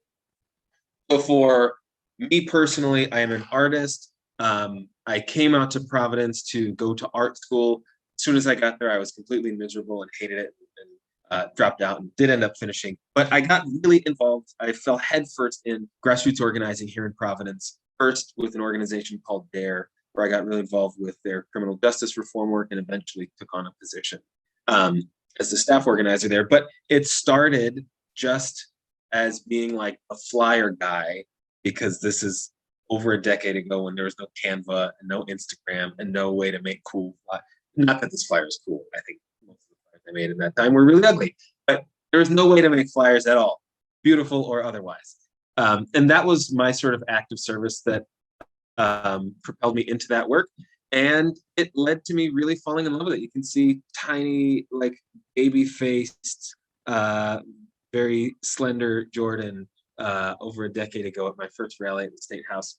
So for me personally, I am an artist. I came out to Providence to go to art school. As soon as I got there, I was completely miserable and hated it, and dropped out and did end up finishing. But I got really involved. I fell headfirst in grassroots organizing here in Providence, first with an organization called DARE, where I got really involved with their criminal justice reform work and eventually took on a position as the staff organizer there. But it started just as being like a flyer guy, because this is over a decade ago when there was no Canva and no Instagram and no way to make cool flyers. Not that this flyer is cool. I think most of the flyers I made at that time were really ugly, but there was no way to make flyers at all, beautiful or otherwise. And that was my sort of act of service that propelled me into that work. And it led to me really falling in love with it. You can see tiny, like baby-faced, very slender Jordan over a decade ago at my first rally at the State House.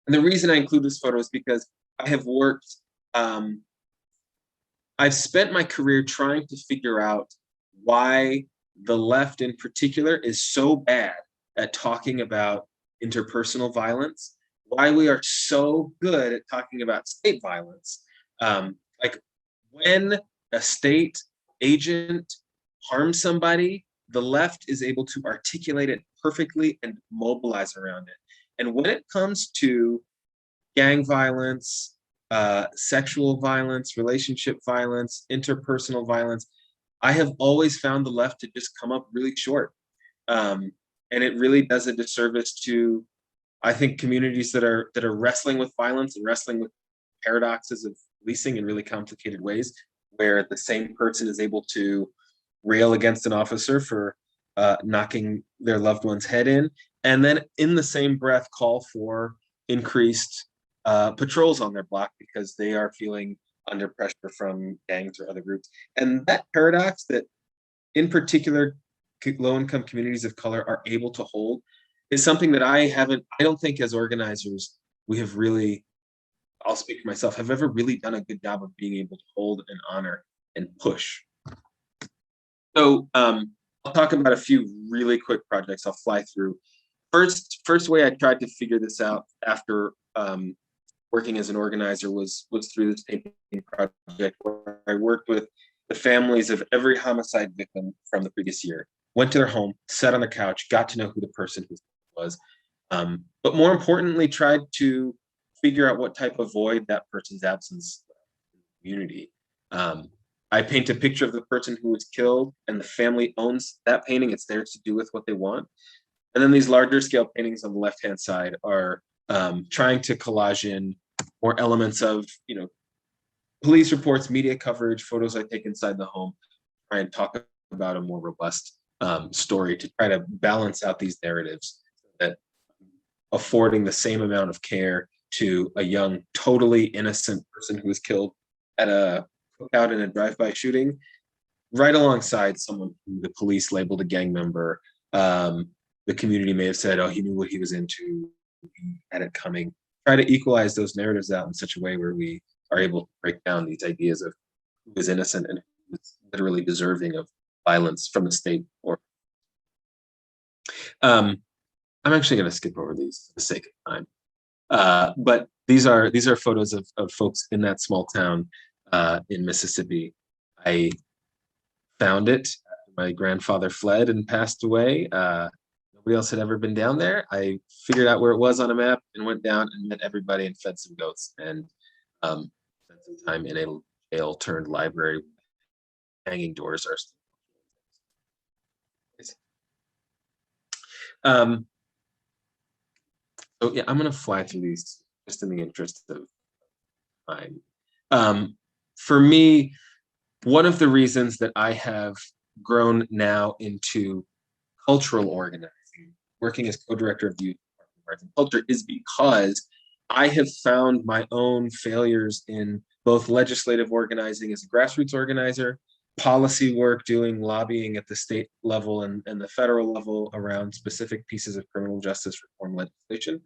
And the reason I include this photo is because I have worked, I've spent my career trying to figure out why the left in particular is so bad at talking about interpersonal violence, why we are so good at talking about state violence. Like when a state agent harms somebody, the left is able to articulate it perfectly and mobilize around it. And when it comes to gang violence, sexual violence, relationship violence, interpersonal violence, I have always found the left to just come up really short. And it really does a disservice to, I think, communities that are wrestling with violence and wrestling with paradoxes of policing in really complicated ways, where the same person is able to rail against an officer for knocking their loved one's head in, and then in the same breath call for increased patrols on their block because they are feeling under pressure from gangs or other groups. And that paradox that in particular low-income communities of color are able to hold is something that I don't think as organizers we have really, I'll speak for myself, have ever really done a good job of being able to hold and honor and push. So I'll talk about a few really quick projects I'll fly through. First way I tried to figure this out after working as an organizer was through this painting project, where I worked with the families of every homicide victim from the previous year, went to their home, sat on the couch, got to know who the person was, but more importantly, tried to figure out what type of void that person's absence in the community. I paint a picture of the person who was killed, and the family owns that painting. It's theirs to do with what they want. And then these larger scale paintings on the left-hand side are trying to collage in more elements of, police reports, media coverage, photos I take inside the home, try and talk about a more robust story to try to balance out these narratives that affording the same amount of care to a young, totally innocent person who was killed at a cookout in a drive-by shooting, right alongside someone who the police labeled a gang member. The community may have said, oh, he knew what he was into, he had it coming. Try to equalize those narratives out in such a way where we are able to break down these ideas of who is innocent and who is literally deserving of violence from the state. Or I'm actually going to skip over these for the sake of time. But these are photos of folks in that small town in Mississippi. I found it. My grandfather fled and passed away. Nobody else had ever been down there. I figured out where it was on a map and went down and met everybody and fed some goats and spent some time in a jail turned library. Hanging doors are still. So yeah, I'm gonna fly through these just in the interest of time. For me, one of the reasons that I have grown now into cultural organizing, working as co-director of Youth Arts and Culture, is because I have found my own failures in both legislative organizing as a grassroots organizer, policy work, doing lobbying at the state level and the federal level around specific pieces of criminal justice reform legislation.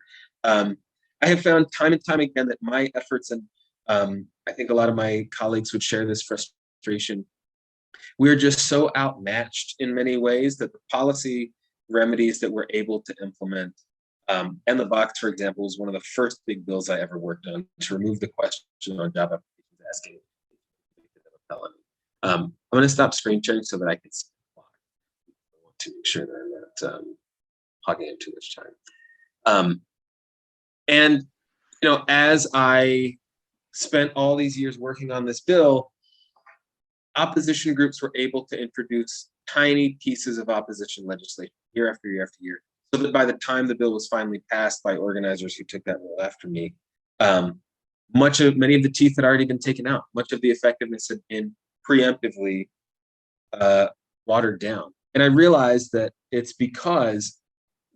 I have found time and time again that my efforts, and I think a lot of my colleagues would share this frustration, we're just so outmatched in many ways that the policy remedies that we're able to implement. And the box, for example, was one of the first big bills I ever worked on to remove the question on job applications asking if it's a felony. I'm going to stop screen sharing so that I can see the clock. I want to make sure that I'm not hogging in too much time. And as I spent all these years working on this bill, opposition groups were able to introduce tiny pieces of opposition legislation year after year after year, so that by the time the bill was finally passed by organizers who took that role after me, many of the teeth had already been taken out. Much of the effectiveness had been preemptively watered down. And I realized that it's because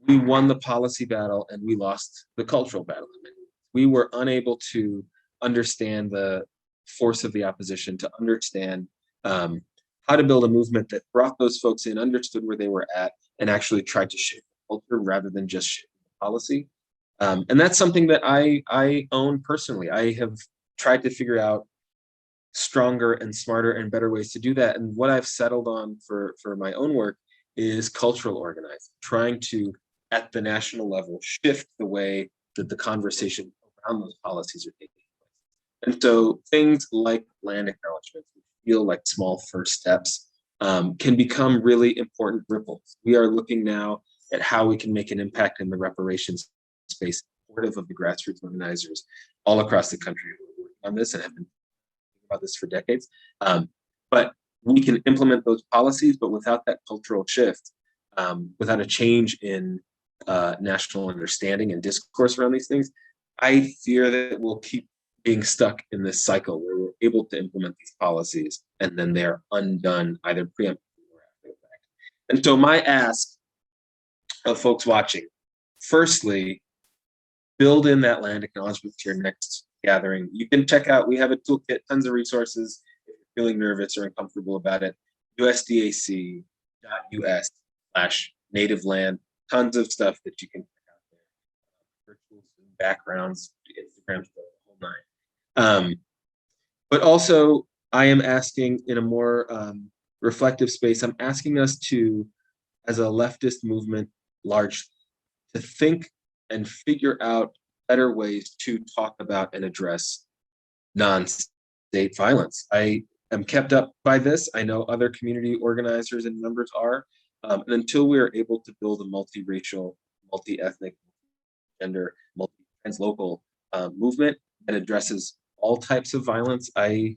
we won the policy battle and we lost the cultural battle. We were unable to understand the force of the opposition, to understand how to build a movement that brought those folks in, understood where they were at, and actually tried to shape the culture rather than just shape the policy. And that's something that I own personally. I have tried to figure out stronger and smarter and better ways to do that. And what I've settled on for my own work is cultural organizing, trying to, at the national level, shift the way that the conversation around those policies are taking place. And so things like land acknowledgements, which feel like small first steps, can become really important ripples. We are looking now at how we can make an impact in the reparations space, supportive of the grassroots organizers all across the country who are working on this and have been thinking about this for decades. But we can implement those policies, but without that cultural shift, without a change in national understanding and discourse around these things, I fear that we'll keep being stuck in this cycle where we're able to implement these policies and then they're undone either preemptively or after the fact. And so my ask of folks watching, firstly, build in that land acknowledgement to your next gathering. You can check out, we have a toolkit, tons of resources. If you're feeling nervous or uncomfortable about it, usdac.us/native land, tons of stuff that you can check out there. Virtual backgrounds, Instagram, the whole nine. But also, I am asking in a more reflective space, I'm asking us to, as a leftist movement, largely, to think and figure out better ways to talk about and address non-state violence. I am kept up by this. I know other community organizers and members are. And until we are able to build a multiracial, multi-ethnic, gender, multi-translocal movement that addresses all types of violence, I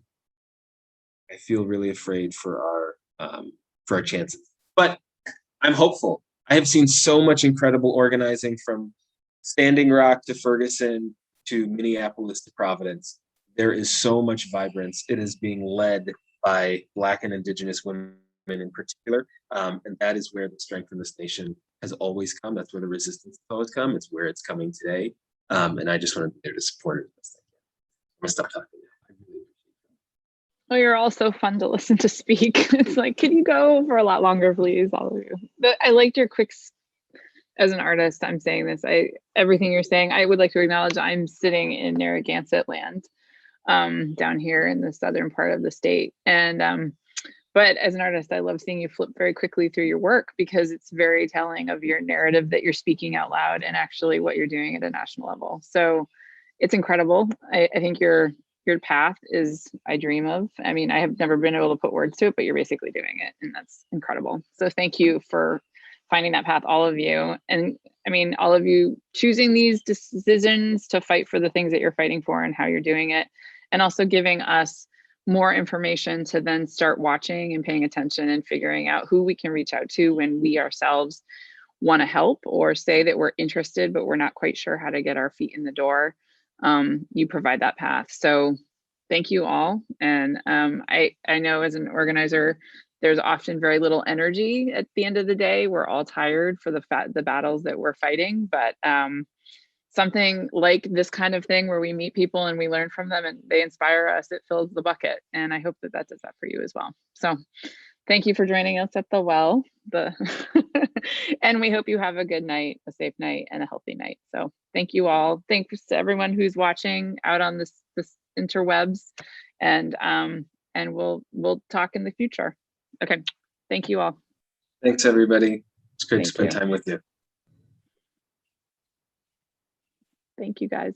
feel really afraid for our chances. But I'm hopeful. I have seen so much incredible organizing from Standing Rock to Ferguson to Minneapolis to Providence. There is so much vibrance. It is being led by Black and Indigenous women in particular. And that is where the strength in this nation has always come. That's where the resistance has always come. It's where it's coming today. And I just want to be there to support it as best I can. I'm going to stop talking now. I really appreciate it. Well, you're all so fun to listen to speak. It's like, can you go for a lot longer, please, all of you? But I liked your quick, as an artist, I'm saying this, everything you're saying, I would like to acknowledge I'm sitting in Narragansett land down here in the southern part of the state. And but as an artist, I love seeing you flip very quickly through your work because it's very telling of your narrative that you're speaking out loud and actually what you're doing at a national level. So it's incredible. I think your path is, I dream of. I mean, I have never been able to put words to it, but you're basically doing it, and that's incredible. So thank you for finding that path, all of you. And I mean, all of you choosing these decisions to fight for the things that you're fighting for and how you're doing it, and also giving us more information to then start watching and paying attention and figuring out who we can reach out to when we ourselves want to help or say that we're interested, but we're not quite sure how to get our feet in the door. You provide that path. So thank you all. And I know as an organizer, there's often very little energy at the end of the day. We're all tired for the battles that we're fighting, but something like this kind of thing where we meet people and we learn from them and they inspire us, it fills the bucket. And I hope that that does that for you as well. So thank you for joining us at the well. And we hope you have a good night, a safe night, and a healthy night. So thank you all. Thanks to everyone who's watching out on this interwebs, and we'll talk in the future. Okay, thank you all. Thanks, everybody. It's great to Thank spend you. time with you. Thank you, guys.